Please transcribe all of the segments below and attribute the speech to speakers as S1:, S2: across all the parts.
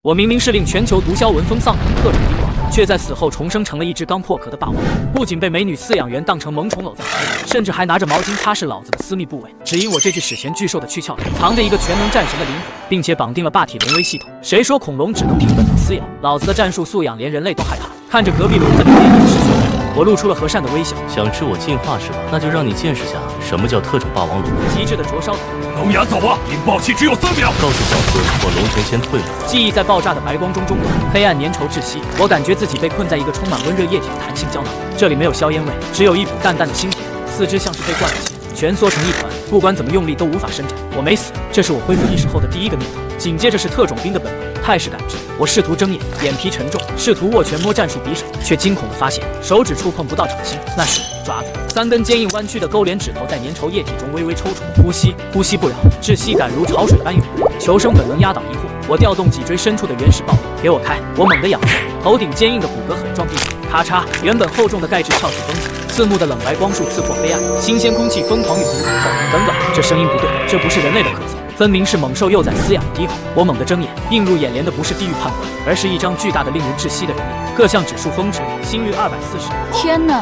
S1: 我明明是令全球毒枭闻风丧胆的特种兵王，却在死后重生成了一只刚破壳的霸王龙。不仅被美女饲养员当成萌宠搂在怀里，甚至还拿着毛巾擦拭老子的私密部位。只因我这具史前巨兽的躯壳里藏着一个全能战神的灵魂，并且绑定了霸体龙威系统。谁说恐龙只能凭本能撕咬？老子的战术素养连人类都害怕。看着隔壁笼子里变异的嗜血龙，我露出了和善的微笑。
S2: 想吃我进化是吧？那就让你见识下什么叫特种霸王龙。
S1: 极致的灼烧。
S3: 龙牙走啊！引爆器只有3秒。
S2: 告诉小子，我龙城先退了。
S1: 记忆在爆炸的白光中中断，黑暗粘稠窒息。我感觉自己被困在一个充满温热液体的弹性胶囊，这里没有硝烟味，只有一股淡淡的腥甜。四肢像是被灌了气，蜷缩成一团，不管怎么用力都无法伸展。我没死，这是我恢复意识后的第一个念头。紧接着是特种兵的本能，态势感知。我试图睁眼，眼皮沉重，试图握拳摸战术匕首，却惊恐地发现手指触碰不到掌心，那是爪子。3根坚硬弯曲的勾连指头在粘稠液体中微微抽搐，呼吸不了，窒息感如潮水般涌入。求生本能压倒一惑，我调动脊椎深处的原始暴力，给我开！我猛地仰头，头顶坚硬的骨骼很撞地板，咔嚓，原本厚重的钙质翘起崩起，刺目的冷白光束刺破黑暗，新鲜空气疯狂涌入口。等等，这声音不对，这不是人类的咳嗽。分明是猛兽幼崽撕咬的低吼。我猛地睁眼，映入眼帘的不是地狱判官，而是一张巨大的令人窒息的人脸，各项指数峰值，心率240。
S4: 天哪，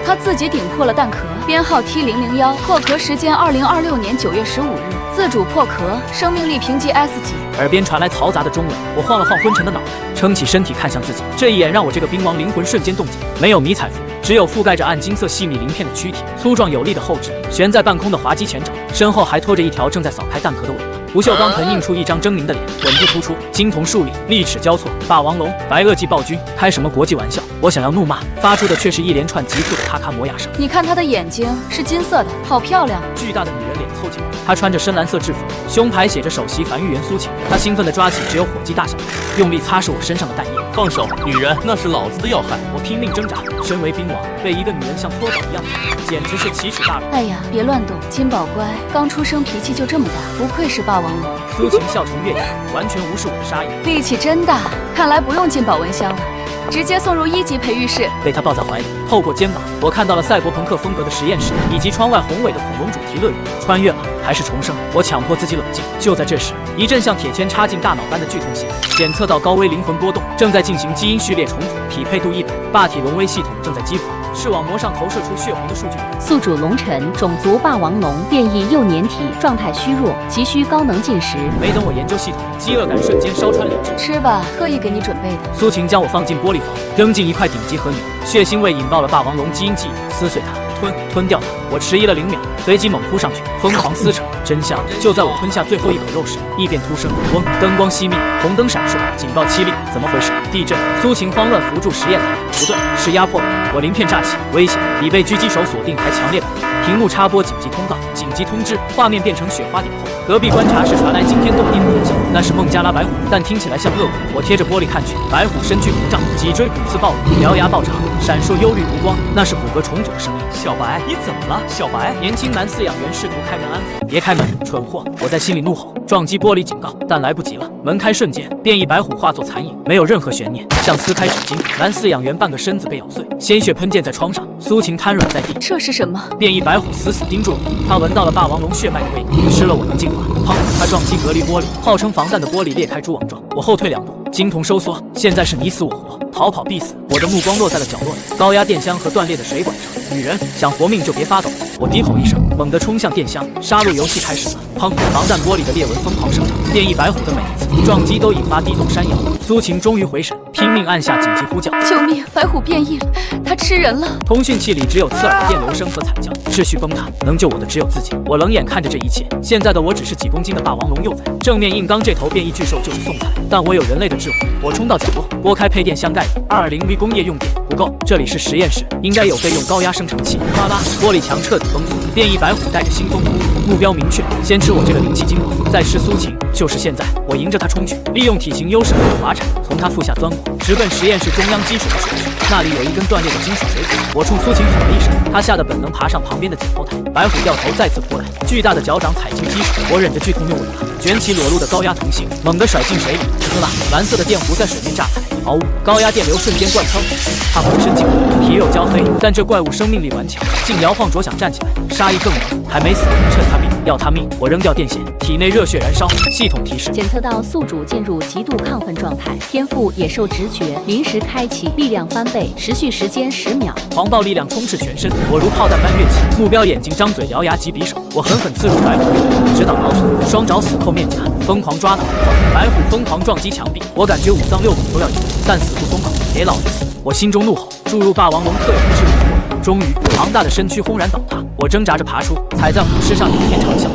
S4: 他自己顶破了弹壳，编号 T001，破壳时间2026年9月15日，自主破壳，生命力评级 S 级。
S1: 耳边传来嘈杂的中文，我晃了晃昏沉的脑袋，撑起身体看向自己，这一眼让我这个兵王灵魂瞬间冻结。没有迷彩服，只有覆盖着暗金色细密鳞片的躯体，粗壮有力的后肢，悬在半空的滑稽前爪，身后还拖着一条正在扫开弹壳的尾巴。不锈钢盆映出一张狰狞的脸，稳步突出，金瞳竖立，利齿交错。霸王龙，白垩纪暴君，开什么国际玩笑？我想要怒骂，发出的却是一连串急促的咔咔磨牙声。
S4: 你看她的眼睛是金色的，好漂亮。
S1: 巨大的女人脸凑近我，她穿着深蓝色制服，胸牌写着首席繁育员苏晴。她兴奋地抓起只有火鸡大小的手，用力擦拭我身上的弹液。
S2: 放手，女人，那是老子的要害。
S1: 我拼命挣扎，身为兵王，被一个女人像搓澡一样打，简直是奇耻大辱。
S4: 哎呀，别乱动，金宝乖，刚出生脾气就这么大，不愧是霸王龙。
S1: 苏晴笑成月牙，完全无视我的杀意。
S4: 力气真大，看来不用进保温箱了，直接送入1级培育室。
S1: 被他抱在怀里，透过肩膀，我看到了赛博朋克风格的实验室，以及窗外宏伟的恐龙主题乐园。穿越了，还是重生？我强迫自己冷静。就在这时，一阵像铁签插进大脑般的剧痛袭来，检测到高危灵魂波动，正在进行基因序列重组，匹配度100，霸体龙威系统正在激活。视网膜上投射出血红的数据。
S5: 宿主龙尘，种族霸王龙，变异幼年体，状态虚弱，急需高能进食。
S1: 没等我研究系统，饥饿感瞬间烧穿理智。
S4: 吃吧，特意给你准备的。
S1: 苏晴将我放进玻璃房，扔进一块顶级和牛，血腥味引爆了霸王龙基因记忆，撕碎它，吞掉它。我迟疑了0秒，随即猛扑上去，疯狂撕扯。真相就在我吞下最后一口肉时，异变突生，嗡，灯光熄灭，红灯闪烁，警报凄厉。怎么回事？地震！苏晴慌乱扶住实验台，不对，是压迫感。我鳞片乍起，危险！比被狙击手锁定还强烈的。屏幕插播紧急通告，紧急通知，画面变成雪花点后，隔壁观察室传来惊天动地的鸣叫，那是孟加拉白虎，但听起来像恶鬼。我贴着玻璃看去，白虎身躯膨胀，脊椎骨刺暴露，獠牙爆长，闪烁幽绿无光，那是骨骼重组的声音。
S6: 小白，你怎么了？小白，
S1: 年轻男饲养员试图开门安抚，别开门，蠢货！我在心里怒吼，撞击玻璃警告，但来不及了。门开瞬间，变异白虎化作残影，没有任何悬念，像撕开纸巾。男饲养员半个身子被咬碎，鲜血喷溅在窗上，苏晴瘫软在地。
S4: 这是什么？
S1: 变异白虎死死盯住了我，他闻到了霸王龙血脉的味道，吃了我能进化。砰！他撞击隔离玻璃，号称防弹的玻璃裂开蛛网状，我后退2步，惊瞳收缩。现在是你死我活，逃跑必死。我的目光落在了角落里，高压电箱和断裂的水管上。女人想活命就别发抖。我低吼一声，猛地冲向电箱，杀戮游戏开始了。砰！防弹玻璃的裂纹疯狂生长，变异白虎的每一次撞击都引发地动山摇。苏晴终于回神，拼命按下紧急呼叫。
S4: 救命！白虎变异了，它吃人了。
S1: 通讯器里只有刺耳的电流声和惨叫，秩序崩塌，能救我的只有自己。我冷眼看着这一切，现在的我只是几公斤的霸王龙幼崽，正面硬刚这头变异巨兽就是送菜，但我有人类的智慧。我冲到角落，拨开配电箱盖子，220V 工业用电不够，这里是实验室，应该有备用高压生成器。哗啦，玻璃墙彻底崩碎，变异白虎带着腥风猛虎，目标明确，先吃我这个灵气金龙，再吃苏晴。就是现在，我迎着他冲去，利用体型优势和滑铲从他腹下钻过，直奔实验室中央基础的水池。那里有一根断裂的金属水管，我冲苏晴吼了一声，他吓得本能爬上旁边的解剖台。白虎掉头再次扑来，巨大的脚掌踩进基础，我忍着剧痛用尾巴卷起裸露的高压铜芯，猛地甩进水里，滋啦，蓝色的电弧在水面炸开。毫无高压电流瞬间贯穿我，他浑身浸润，皮肉焦黑，但这怪物生命力顽强，竟摇晃着想站起来，杀意更浓，还没死，趁他病要他命，我扔掉电线，体内热血燃烧，系统提示
S5: 检测到宿主进入极度亢奋状态，天赋野兽直觉临时开启，力量翻倍，持续时间10秒。
S1: 狂暴力量充斥全身，我如炮弹般跃起，目标眼睛张嘴獠牙及匕首，我狠狠刺入白虎面，直捣毛寸，双爪死扣面颊，疯狂抓挠，白虎疯狂撞击墙壁，我感觉五脏六腑都要有，但死不松口，给老子死！我心中怒吼，注入霸王龙特有的致命火，终于庞大的身躯轰然倒塌，我挣扎着爬出，踩在虎尸上一片长啸。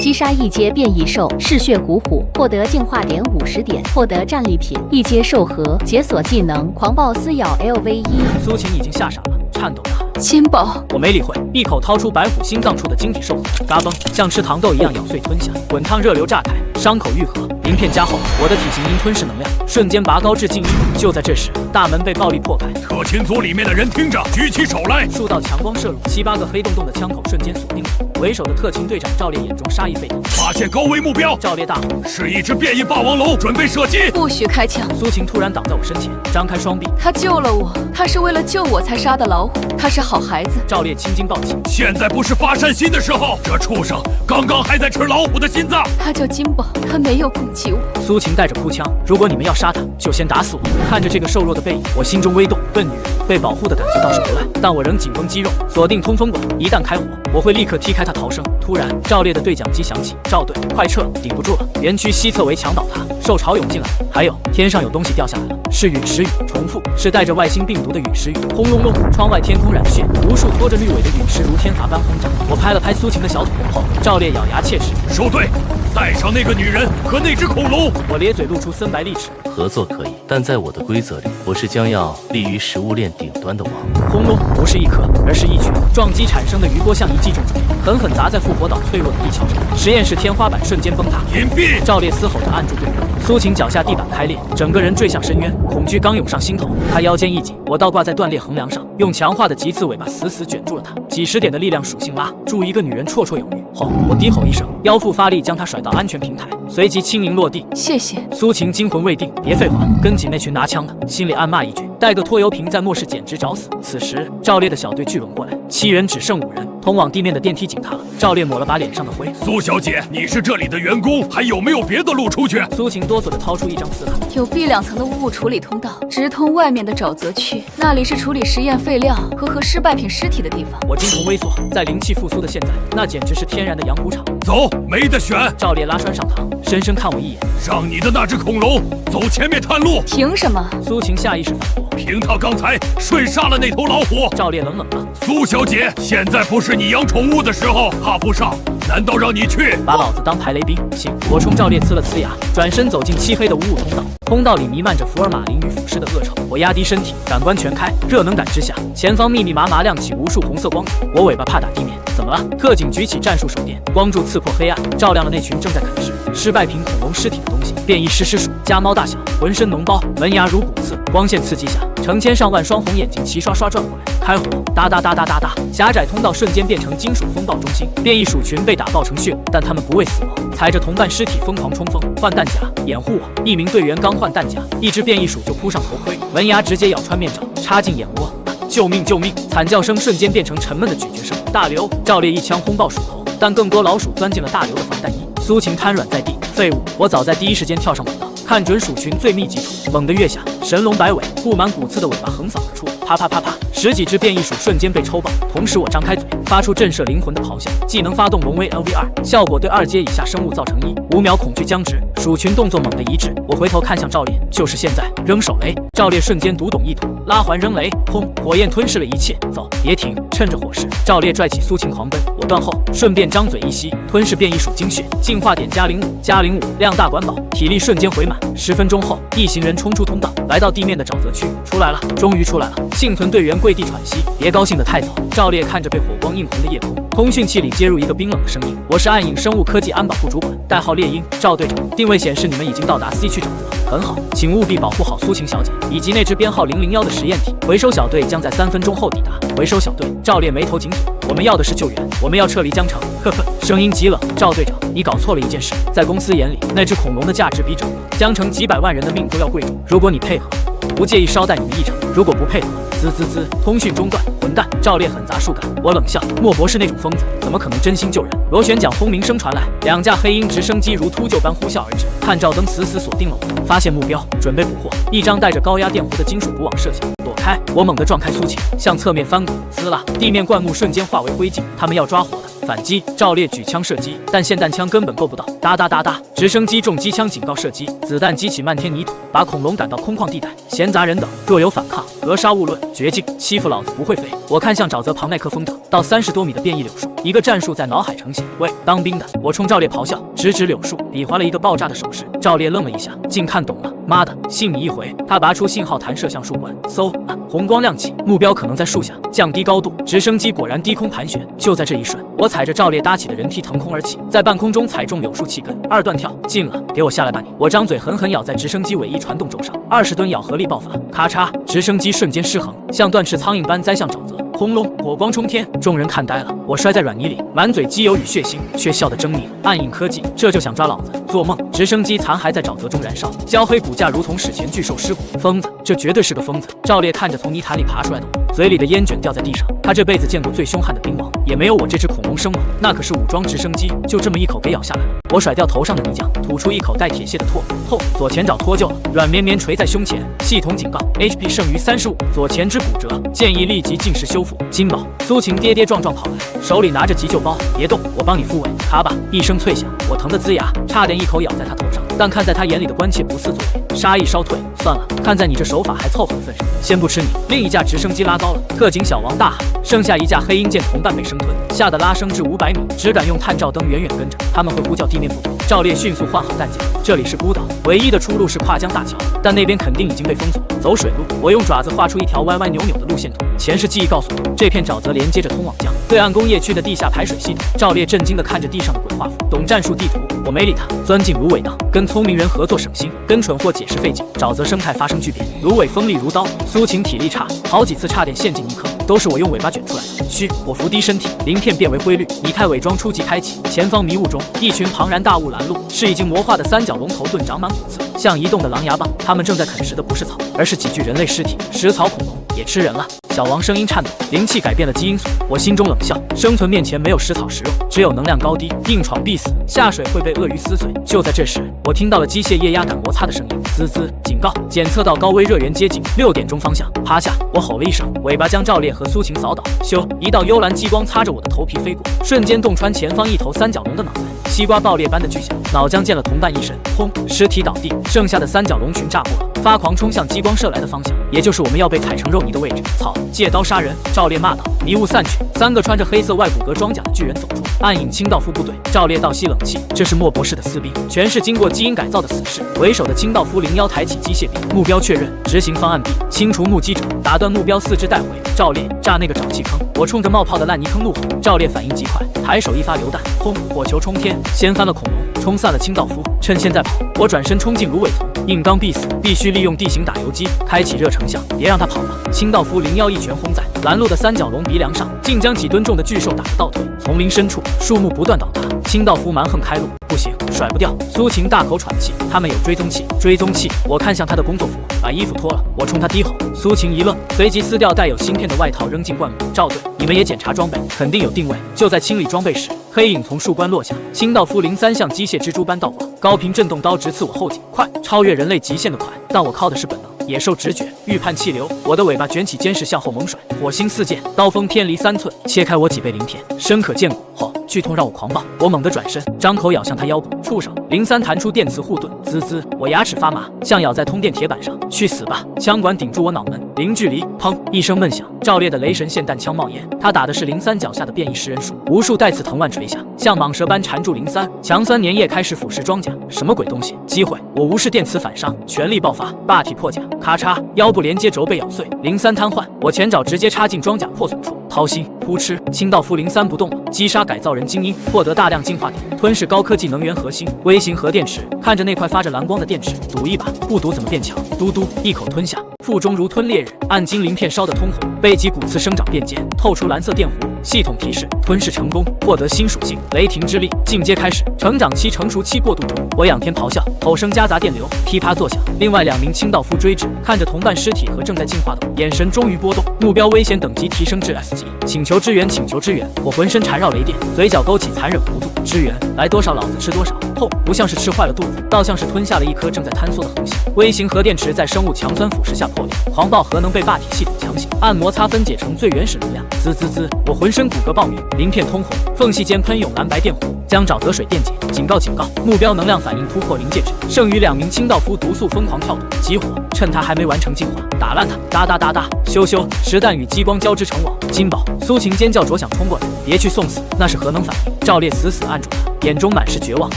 S5: 击杀一阶变异兽嗜血古虎，获得净化点50点，获得战利品一阶兽核，解锁技能狂暴撕咬 LV1。
S1: 苏晴已经吓傻了，颤抖的喊：
S4: 金宝！
S1: 我没理会，一口掏出白虎心脏处的晶体兽核，嘎嘣，像吃糖豆一样咬碎吞下，滚烫热流炸开，伤口愈合。鳞片加厚，我的体型因吞噬能量瞬间拔高至近1。就在这时，大门被暴力破开，
S3: 特勤组里面的人听着，举起手来！
S1: 数道强光射入，7、8个黑洞洞的枪口瞬间锁定我。为首的特勤队长赵烈眼中杀意沸腾，
S3: 发现高危目标！
S1: 赵烈大吼：“
S3: 是一只变异霸王龙，准备射击！”
S4: 不许开枪！
S1: 苏晴突然挡在我身前，张开双臂。
S4: 他救了我，他是为了救我才杀的老虎，他是好孩子。
S1: 赵烈青筋暴起，
S3: 现在不是发善心的时候，这畜生刚刚还在吃老虎的心脏。
S4: 他叫金宝，他没有攻击我。
S1: 苏晴带着哭腔：“如果你们要杀他，就先打死我。”看着这个瘦弱的背影，我心中微动。笨女人，被保护的感觉倒是不赖，但我仍紧绷肌肉，锁定通风管，一旦开火，我会立刻踢开他逃生。突然，赵烈的对讲机响起：“赵队，快撤，顶不住了！园区西侧围墙倒塌，兽潮涌进来，还有天上有东西掉下来了，是陨石雨。重复，是带着外星病毒的陨石雨。”轰隆隆，窗外天空染血，无数拖着绿尾的陨石如天罚般轰炸。我拍了拍苏晴的小腿后，赵烈咬牙切齿：“
S3: 收队，带上那个女人和那只恐龙。”
S1: 我咧嘴露出森白利齿：“
S2: 合作可以，但在我的规则里，我是将要立于食物链顶端的王。”
S1: 轰隆，不是一颗，而是一群，撞击产生的余波像一记重锤，狠狠砸在复活岛脆弱的地壳上，实验室天花板瞬间崩塌。
S3: 隐蔽！
S1: 赵烈嘶吼着按住队员，苏晴脚下地板开裂，整个人坠向深渊，恐惧刚涌上心头。他腰间一紧，我倒挂在断裂横梁上，用强化的棘刺尾巴死死卷住了他。几十点的力量属性拉住一个女人绰绰有余后，我低吼一声，腰腹发力将她甩到安全平台，随即轻盈落地。
S4: 谢谢。
S1: 苏晴惊魂未定，别废话，跟紧那群拿枪的，心里暗骂一句：带个拖油瓶在末世简直找死。此时赵烈的小队聚拢过来，7人只剩5人，通往地面的电梯紧塌了。赵烈抹了把脸上的灰：
S3: 苏小姐，你是这里的员工，还有没有别的路出去？
S1: 苏晴哆嗦着掏出一张字卡：
S4: 有 B2层的污物处理通道，直通外面的沼泽区，那里是处理实验废料和失败品尸体的地方。
S1: 我惊同微缩，在灵气复苏的现在，那简直是天然的养蛊场。
S3: 走，没得选。
S1: 赵烈拉栓上膛，深深看我一眼：
S3: 让你的那只恐龙走前面探路。
S4: 凭什么？
S1: 苏晴下意识反驳：
S3: 凭他刚才瞬杀了那头老虎。
S1: 赵烈冷冷的：
S3: 苏小姐，现在不是你养宠物的时候，怕不上，难道让你去？
S1: 把老子当排雷兵？行！我冲赵烈呲了呲牙，转身走进漆黑的无物通道。通道里弥漫着福尔马林与腐尸的恶臭。我压低身体，感官全开，热能感之下，前方密密麻麻亮起无数红色光点。我尾巴怕打地面，怎么了？特警举起战术手电，光柱刺破黑暗，照亮了那群正在啃食失败品恐龙尸体的东西。变异尸尸属，家猫大小，浑身脓包，门牙如骨刺。光线刺激下，成千上万双红眼睛齐刷刷转过来，开火！哒哒哒哒哒哒！狭窄通道瞬间变成金属风暴中心，变异鼠群被打爆成血，但他们不畏死亡，踩着同伴尸体疯狂冲锋，换弹夹，掩护我。一名队员刚换弹夹，一只变异鼠就扑上头盔，门牙直接咬穿面罩，插进眼窝。救命！救命！惨叫声瞬间变成沉闷的咀嚼声。大刘！赵烈一枪轰爆鼠头，但更多老鼠钻进了大刘的防弹衣。苏晴瘫软在地，废物！我早在第一时间跳上跑道，看准鼠群最密集处，猛地跃下，神龙摆尾，布满骨刺的尾巴横扫而出，啪啪啪啪，10几只变异鼠瞬间被抽爆。同时我张开嘴，发出震慑灵魂的咆哮，技能发动龙威 LV2，效果对2阶以下生物造成1.5秒恐惧僵直。鼠群动作猛地一致，我回头看向赵烈，就是现在，扔手雷！赵烈瞬间读懂意图，拉环扔雷，轰！火焰吞噬了一切。走，别停，趁着火势！赵烈拽起苏晴狂奔，我断后，顺便张嘴一吸，吞噬变异鼠精血，进化点+05，量大管饱，体力瞬间回满。10分钟后，一行人冲出通道，来到地面的沼泽区，出来了，终于出来了！幸存队员跪地喘息，别高兴得太早。赵烈看着被火光映红的夜空，通讯器里接入一个冰冷的声音：我是暗影生物科技安保部主管，代号猎鹰，赵队长，定位显示你们已经到达 C 区沼泽，很好，请务必保护好苏晴小姐以及那只编号001的实验体。回收小队将在3分钟后抵达。回收小队，赵烈眉头紧锁，我们要的是救援，我们要撤离江城。呵呵，声音极冷。赵队长，你搞错了一件事，在公司眼里，那只恐龙的价值比整个江城几百万人的命都要贵重。如果你配合，不介意捎带你们一程，如果不配合，滋滋滋，通讯中断，混蛋！赵烈很杂树感，我冷笑，莫博士那种疯子怎么可能真心救人？螺旋桨轰鸣声传来，2架黑鹰直升机如秃鹫般呼啸而至，探照灯死死锁定了我，发现目标，准备捕获。一张带着高压电弧的金属捕网射向，躲开！我猛地撞开苏秦，向侧面翻滚，滋啦，地面灌木瞬间化为灰烬。他们要抓活的。反击！赵烈举枪射击，但霰弹枪根本够不到。哒哒哒哒，直升机重机枪警告射击，子弹激起漫天泥土，把恐龙赶到空旷地带。闲杂人等，若有反抗，格杀勿论！绝境！欺负老子不会飞！我看向沼泽旁麦克风等，到30多米的变异柳树，一个战术在脑海成型。喂，当兵的！我冲赵烈咆哮，直指柳树，比划了一个爆炸的手势。赵烈愣了一下，竟看懂了。妈的，信你一回！他拔出信号弹射向树冠，嗖啊，红光亮起，目标可能在树下。降低高度，直升机果然低空盘旋。就在这一瞬，我踩着赵烈搭起的人梯腾空而起，在半空中踩中柳树气根，2段跳，近了，给我下来吧你！我张嘴狠狠咬在直升机尾翼传动轴上，20吨咬合力爆发，咔嚓，直升机瞬间失衡，像断翅苍蝇般栽向沼泽。轰隆，火光冲天，众人看呆了。我摔在软泥里，满嘴机油与血腥，却笑得狰狞。暗影科技，这就想抓老子？做梦！直升机残骸在沼泽中燃烧，焦黑骨架如同史前巨兽尸骨。疯子，这绝对是个疯子！赵烈看着从泥潭里爬出来的我，嘴里的烟卷掉在地上。他这辈子见过最凶悍的兵王，也没有我这只恐龙生猛。那可是武装直升机，就这么一口给咬下来了。我甩掉头上的泥浆，吐出一口带铁屑的唾沫。痛！左前爪脱臼了，软绵绵垂在胸前。系统警告 ，HP 剩余35，左前肢骨折，建议立即进食修复。金宝，苏秦跌跌撞撞跑来，手里拿着急救包，别动，我帮你复位。咔吧，一声脆响，我疼得龇牙，差点一口咬在他头上。但看在他眼里的关切不似作为，杀意稍退。算了，看在你这手法还凑合的份上，先不吃你。另一架直升机拉高了，特警小王大喊，剩下一架黑鹰见同伴被生吞，吓得拉升至500米，只敢用探照灯远远跟着。他们会呼叫地面部队。赵烈迅速换好弹夹，这里是孤岛，唯一的出路是跨江大桥，但那边肯定已经被封锁，走水路。我用爪子画出一条歪歪扭扭的路线图，前世记忆告诉我，这片沼泽连接着通往江对岸工业区的地下排水系统。赵烈震惊地看着地上的鬼画符，懂战术地图，我没理他，钻进芦苇荡，跟聪明人合作省心，跟蠢货解释费劲。沼泽生态发生巨变，芦苇锋利如刀，苏秦体力差，好几次差点陷进泥坑，都是我用尾巴卷出来的。嘘，我伏低身体，鳞片变为灰绿，以太伪装初级开启，前方迷雾中，一群庞然大物拦路，是已经魔化的三角龙头盾，长满骨刺，像移动的狼牙棒。他们正在啃食的不是草，而是几具人类尸体。食草恐龙也吃人了。小王声音颤抖，灵气改变了基因素。我心中冷笑，生存面前没有食草食肉，只有能量高低，硬闯必死，下水会被鳄鱼撕碎。就在这时，我听到了机械液压杆摩擦的声音，滋滋，警告，检测到高危热源接近，6点钟方向，趴下！我吼了一声，尾巴将赵烈和苏秦扫倒。咻，一道幽蓝激光擦着我的头皮飞过，瞬间洞穿前方一头三角龙的脑袋，西瓜爆裂般的巨响，脑浆溅了同伴一身，轰，尸体倒地，剩下的三角龙群炸破了，发狂冲向激光射来的方向，也就是我们要被踩成肉泥的位置。操！借刀杀人！赵烈骂道。迷雾散去，3个穿着黑色外骨骼装甲的巨人走出，暗影清道夫部队。赵烈倒吸冷气，这是莫博士的私兵，全是经过基因改造的死士。为首的清道夫0-1抬起机械臂，目标确认，执行方案 B， 清除目击者，打断目标4肢带回。赵烈炸那个沼气坑！我冲着冒泡的烂泥坑怒吼。赵烈反应极快，抬手一发榴弹，轰！火球冲天，掀翻了恐龙，冲散了清道夫。趁现在跑，我转身冲进芦苇丛，硬刚必死，必须利用地形打游击，开启热成像，别让他跑了。清道夫0-1一拳轰在拦路的三角龙鼻梁上，竟将几吨重的巨兽打得倒退。丛林深处，树木不断倒塌，清道夫蛮横开路，不行，甩不掉。苏秦大口喘气，他们有追踪器，追踪器。我看向他的工作服，把衣服脱了，我冲他低吼。苏秦一愣，随即撕掉带有芯片的外套扔进灌木。赵队，你们也检查装备，肯定有定位。就在清理装备时，黑影从树冠落下，清道夫03像机械蜘蛛般倒挂，高频震动刀直刺我后颈，快，超越人类极限的快。但我靠的是本能。野兽直觉，预判气流，我的尾巴卷起尖势向后猛甩，火星四溅，刀锋偏离3寸，切开我几倍鳞片，深可见骨。吼，剧痛让我狂暴，我猛地转身，张口咬向他腰部。畜生！03弹出电磁护盾，滋滋，我牙齿发麻，像咬在通电铁板上。去死吧！枪管顶住我脑门，零距离，砰一声闷响，赵烈的雷神霰弹枪冒烟，他打的是03脚下的变异食人树，无数带刺藤蔓垂下，像蟒蛇般缠住03，强酸粘液开始腐蚀装甲。什么鬼东西？机会！我无视电磁反伤，全力爆发，霸体破甲。咔嚓，腰部连接轴被咬碎，03瘫痪，我前爪直接插进装甲破损处，掏心扑哧，清道夫03不动了，击杀改造人精英，获得大量进化点，吞噬高科技能源核心，微型核电池。看着那块发着蓝光的电池，赌一把，不赌怎么变强？嘟嘟，一口吞下，腹中如吞烈日，暗金鳞片烧得通红。背脊骨刺生长变尖，透出蓝色电弧。系统提示：吞噬成功，获得新属性雷霆之力。进阶开始，成长期、成熟期过渡中。我仰天咆哮，吼声夹杂电流，噼啪作响。另外2名清道夫追至，看着同伴尸体和正在进化的我，眼神终于波动。目标危险等级提升至 S 级，请求支援，请求支援！我浑身缠绕雷电，嘴角勾起残忍弧度。支援来多少，老子吃多少。痛，不像是吃坏了肚子，倒像是吞下了一颗正在坍缩的恒星。微型核电池在生物强酸腐蚀下破裂，狂暴核能被霸体系统强行按摩擦分解成最原始能量。滋滋滋，我浑身骨骼爆晕，鳞片通红，缝隙间喷涌蓝白电弧，将沼泽水电解。警告警告，目标能量反应突破临界值，剩余2名清道夫毒素疯狂跳动，集火，趁他还没完成进化，打烂他！哒哒哒哒，咻咻，实弹与激光交织成网。金宝，苏晴尖叫着想冲过来，别去送死，那是核能反应。赵烈死死按住他，眼中满是绝望。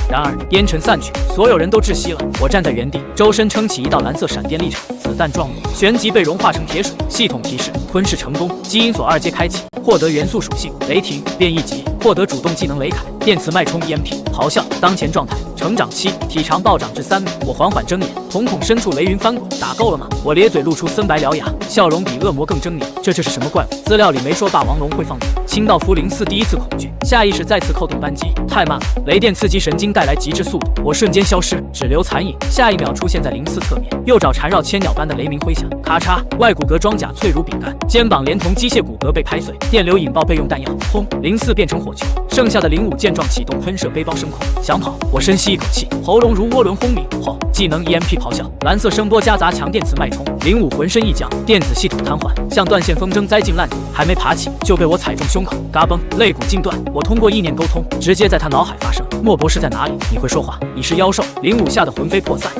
S1: 然而烟尘散去，所有人都窒息了。我站在原地，周身撑起一道蓝色闪电立场，子弹撞落，旋即被融化成铁水。系统提示：吞噬成功，基因锁2阶开启，获得元素属性雷霆，变异级，获得主动技能雷凯，电磁脉冲 EMP， 咆哮。当前状态：成长期，体长暴涨至3米。我缓缓睁眼，瞳孔深处雷云翻滚。打够了吗？我咧嘴露出森白獠牙，笑容比恶魔更狰狞。这是什么怪物？资料里没说霸王龙会放电。清道夫04第一次恐惧，下意识再次扣动扳机，太慢了。雷电刺激神经带来极致速度，我瞬间消失，只留残影。下一秒出现在04侧面，右爪缠绕千鸟般的雷鸣挥响，咔嚓，外骨骼装甲脆如饼干，肩膀连同机械骨骼被拍碎，电流引爆备用弹药，轰！04变成火球，剩下的05见状启动喷射背包升空，想跑，我深吸一口气，喉咙如涡轮轰鸣，吼！技能 EMP 咆哮，蓝色声波夹杂强电磁脉冲，05浑身一僵，电子系统瘫痪，像断线风筝栽进烂泥，还没爬起就被我踩中胸口，嘎嘣，肋骨尽断。我通过意念沟通，直接在他脑海发生。莫博士在哪里？你会说话？你是妖兽？05吓得魂飞魄散，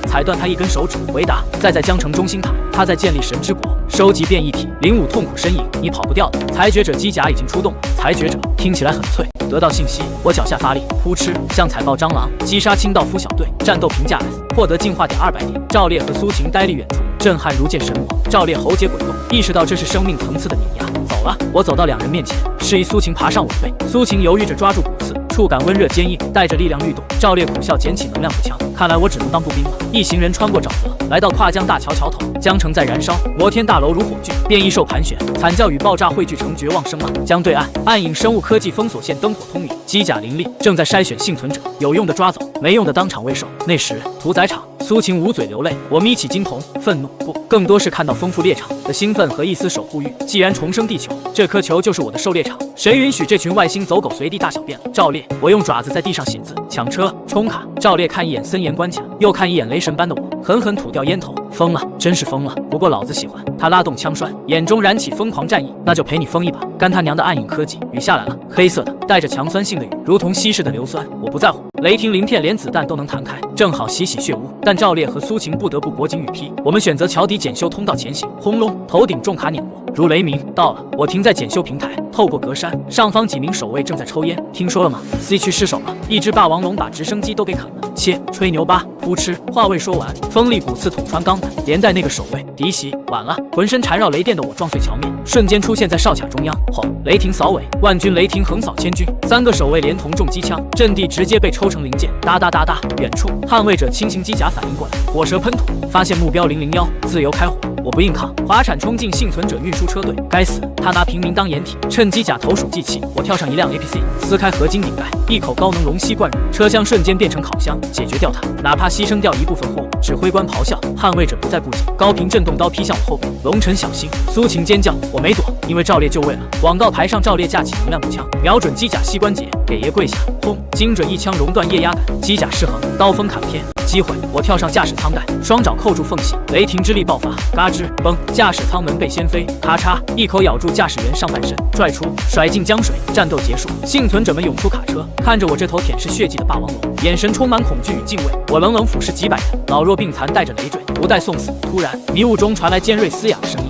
S1: 踩断他一根手指。回答：在江城中心塔，他在建立神之国，收集变异体。05痛苦呻吟，你跑不掉的。裁决者机甲已经出动了。裁决者听起来很脆。得到信息，我脚下发力，扑哧，像踩爆蟑螂，击杀清道夫小队。战斗评价 S， 获得进化点200点。赵烈和苏晴呆立远处，震撼如见神魔。赵烈喉结滚动，意识到这是生命层次的碾压。走了，我走到2人面前，示意苏晴爬上我的背。苏晴犹豫着抓住骨刺，触感温热坚硬，带着力量律动。赵烈苦笑，捡起能量步枪，看来我只能当步兵了。一行人穿过沼泽，来到跨江大桥桥头，江城在燃烧，摩天大楼如火炬，变异兽盘旋，惨叫与爆炸汇聚成绝望声浪。江对岸，暗影生物科技封锁线灯火通明，机甲林立，正在筛选幸存者，有用的抓走，没用的当场喂兽。那时屠宰场，苏晴捂嘴流泪，我眯起金瞳，愤怒不，更多是看到丰富猎场的兴奋和一丝守护欲。既然重生地球，这颗球就是我的狩猎场，谁允许这群外星走狗随地大小便了？赵烈，我用爪子在地上写字，抢车，冲卡。赵烈看一眼森严关卡，又看一眼雷神般的我，狠狠吐掉烟头。疯了，真是疯了。不过老子喜欢。他拉动枪栓，眼中燃起疯狂战意。那就陪你疯一把。干他娘的暗影科技！雨下来了，黑色的，带着强酸性的雨，如同稀释的硫酸。我不在乎，雷霆鳞片连子弹都能弹开，正好洗洗血污。但赵烈和苏晴不得不裹紧雨披。我们选择桥底检修通道前行。轰隆，头顶重卡碾过，如雷鸣。到了，我停在检修平台，透过格栅，上方几名守卫正在抽烟。听说了吗 ？C 区失守了，一只霸王龙把直升机都给砍了。切，吹牛吧！扑哧，话未说完，锋利骨刺捅穿钢板，连带那个守卫嫡袭。晚了，浑身缠绕雷电的我撞碎桥面，瞬间出现在哨卡中央。吼！雷霆扫尾，万军雷霆横扫千军。3个守卫连同重机枪，阵地直接被抽成零件。哒哒哒哒，远处捍卫者轻型机甲反应过来，火舌喷吐，发现目标001，自由开火。我不硬抗，滑铲冲进幸存者运输车队。该死，他拿平民当掩体，趁机甲投鼠忌器。我跳上一辆 APC， 撕开合金顶盖，一口高能龙息灌入，车厢瞬间变成烤箱，解决掉它。哪怕牺牲掉一部分货物，指挥官咆哮，捍卫者不再顾忌，高频震动刀劈向我后背。龙尘小心！苏晴尖叫，我没躲，因为赵烈就位了。广告牌上赵烈架起能量步枪，瞄准机甲膝关节，给爷跪下！轰！精准一枪熔断液压杆，机甲失衡，刀锋砍偏。机会，我跳上驾驶舱盖，双爪扣住缝隙，雷霆之力爆发，嘎吱崩，驾驶舱门被掀飞，咔嚓，一口咬住驾驶员上半身，拽出，甩进江水。战斗结束，幸存者们涌出卡车，看着我这头舔舐血迹的霸王龙，眼神充满恐惧与敬畏。我冷冷俯视几百人，老弱病残带着累赘，不待送死。突然，迷雾中传来尖锐嘶哑的声音。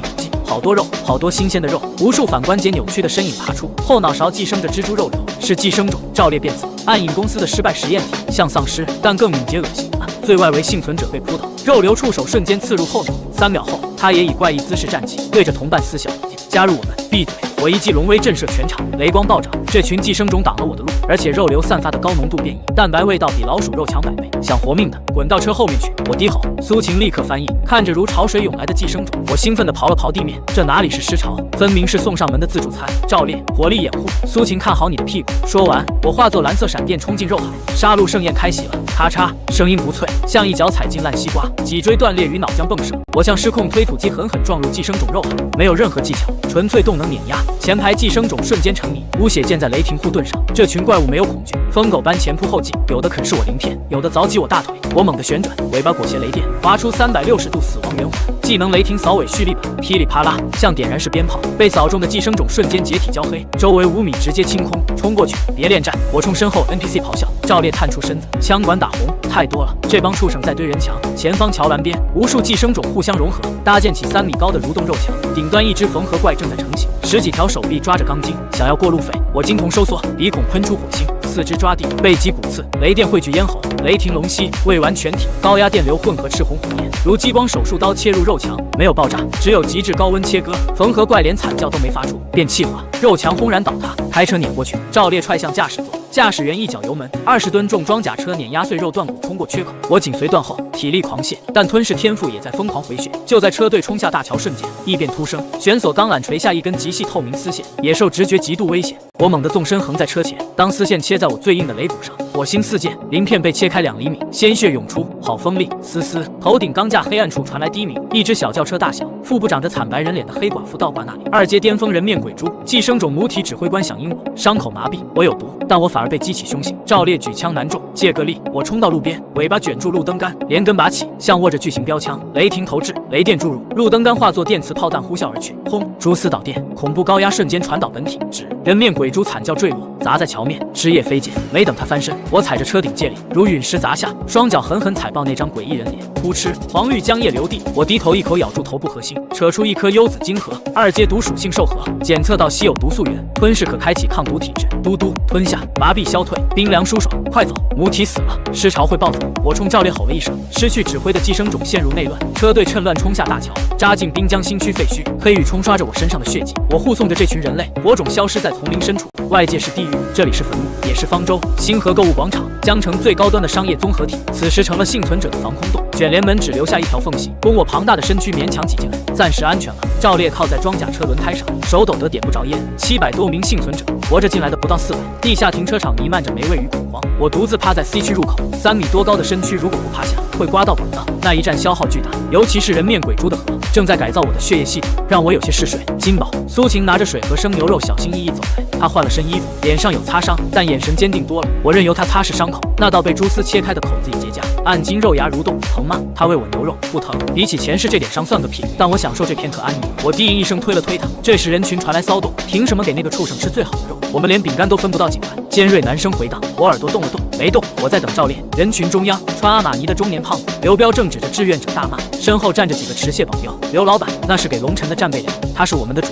S1: 好多肉，好多新鲜的肉，无数反关节扭曲的身影爬出，后脑勺寄生着蜘蛛肉瘤，是寄生种。赵烈变色，暗影公司的失败实验体，像丧尸，但更敏捷恶心。最外围幸存者被扑倒，肉瘤触手瞬间刺入后脑。3秒后，他也以怪异姿势站起，对着同伴嘶笑：“加入我们！”闭嘴！我一记龙威震慑全场，雷光暴涨，这群寄生种挡了我的路。而且肉瘤散发的高浓度变异，蛋白味道比老鼠肉强100倍，想活命的滚到车后面去！我低吼，苏晴立刻翻译，看着如潮水涌来的寄生种，我兴奋地刨了刨地面，这哪里是尸潮，分明是送上门的自助餐！赵烈，火力掩护，苏晴看好你的屁股。说完，我化作蓝色闪电冲进肉海，杀戮盛宴开启了，咔嚓，声音不脆，像一脚踩进烂西瓜，脊椎断裂与脑浆迸射。我像失控推土机狠狠撞入寄生种肉海，没有任何技巧，纯粹动能碾压，前排寄生种瞬间成泥，污血溅在雷霆护盾上。这群怪物没有恐惧，疯狗般前仆后继，有的啃噬我鳞片，有的凿击我大腿。我猛地旋转，尾巴裹挟雷电，划出360度死亡圆环，技能雷霆扫尾蓄力本，噼里啪啦，像点燃式鞭炮。被扫中的寄生种瞬间解体焦黑，周围5米直接清空，冲过去，别恋战！我冲身后 NPC 咆哮，赵烈探出身子，枪管打红，太多了，这帮畜生在堆人墙。前方桥栏边，无数寄生种互相融合，搭建起3米高的蠕动肉墙，顶端一只缝合怪正在成型，10几条手臂抓着钢筋，想要过路费。我惊同收缩，鼻孔喷出火星，四肢抓地，背脊骨刺，雷电汇聚咽喉，雷霆龙息，未完全体，高压电流混合赤红火焰，如激光手术刀切入肉墙，没有爆炸，只有极致高温切割。缝合怪连惨叫都没发出，便气化，肉墙轰然倒塌，开车碾过去。赵烈踹向驾驶座，驾驶员一脚油门，20吨重装甲车碾压碎肉断骨，冲过缺口，我紧随断后，体力狂泻，但吞噬天赋也在疯狂回血。就在车队冲下大桥瞬间，异变突生，悬索钢缆垂下一根极细透明丝线，野兽直觉极度危险。我猛地纵身横在车前，当丝线切在我最硬的肋骨上，火星四溅，鳞片被切开2厘米，鲜血涌出，好锋利！嘶嘶，头顶钢架黑暗处传来低鸣，一只小轿车大小，腹部长着惨白人脸的黑寡妇倒挂那里，2阶巅峰人面鬼蛛，寄生种母体指挥官响应我，伤口麻痹，我有毒，但我反而被激起凶性。赵烈举枪难中，借个力，我冲到路边，尾巴卷住路灯杆，连根拔起，像握着巨型标枪，雷霆投掷，雷电注入，路灯杆化作电磁炮弹呼啸而去，轰！蛛丝导电，恐怖高压瞬间传导本体，指人面鬼蛛惨叫坠落，砸在桥面，枝叶飞溅。没等他翻身，我踩着车顶借力，如陨石砸下，双脚狠狠踩爆那张诡异人脸，扑哧，黄绿浆液流地。我低头一口咬住头部核心，扯出一颗幽子晶核，2阶毒属性兽核，检测到稀有毒素源，吞噬可开启抗毒体质。嘟嘟，吞下，麻痹消退，冰凉舒爽，快走！母体死了，尸潮会暴走。我冲赵烈吼了一声，失去指挥的寄生种陷入内乱，车队趁乱冲下大桥，扎进滨江新区废墟，黑雨冲刷着我身上的血迹。我护送着这群人类，火种消失在丛林深处，外界是地狱，这里是坟墓，也是方舟。星河购物广场，江城最高端的商业综合体，此时成了幸存者的防空洞。卷帘门只留下一条缝隙，供我庞大的身躯勉强挤进来，暂时安全了。赵烈靠在装甲车轮胎上，手抖得点不着烟。700多名幸存者，活着进来的不到400。地下停车场弥漫着霉味与恐慌。我独自趴在 C 区入口，3米多高的身躯如果不趴下，会刮到滚道。那一战消耗巨大，尤其是人面鬼蛛的核，正在改造我的血液系统，让我有些嗜睡。金宝，苏晴拿着水和生牛肉，小心翼翼走来。她换了身衣服，脸上有擦伤，但眼神坚定多了。我任由她擦拭伤口，那道被蛛丝切开的口子已结痂，按筋肉芽蠕动，疼吗？她喂我牛肉，不疼。比起前世这点伤算个屁，但我享受这片刻安宁。我低吟一声，推了推她。这时人群传来骚动，凭什么给那个畜生吃最好的肉？我们连饼干都分不到井栏。尖锐男声回荡，我耳朵动了动，没动。我在等赵烈。人群中央，穿阿玛尼的中年胖子刘彪正指着志愿者大骂，身后站着几个持械保镖。刘老板，那是给龙尘的战备粮，他是我们的主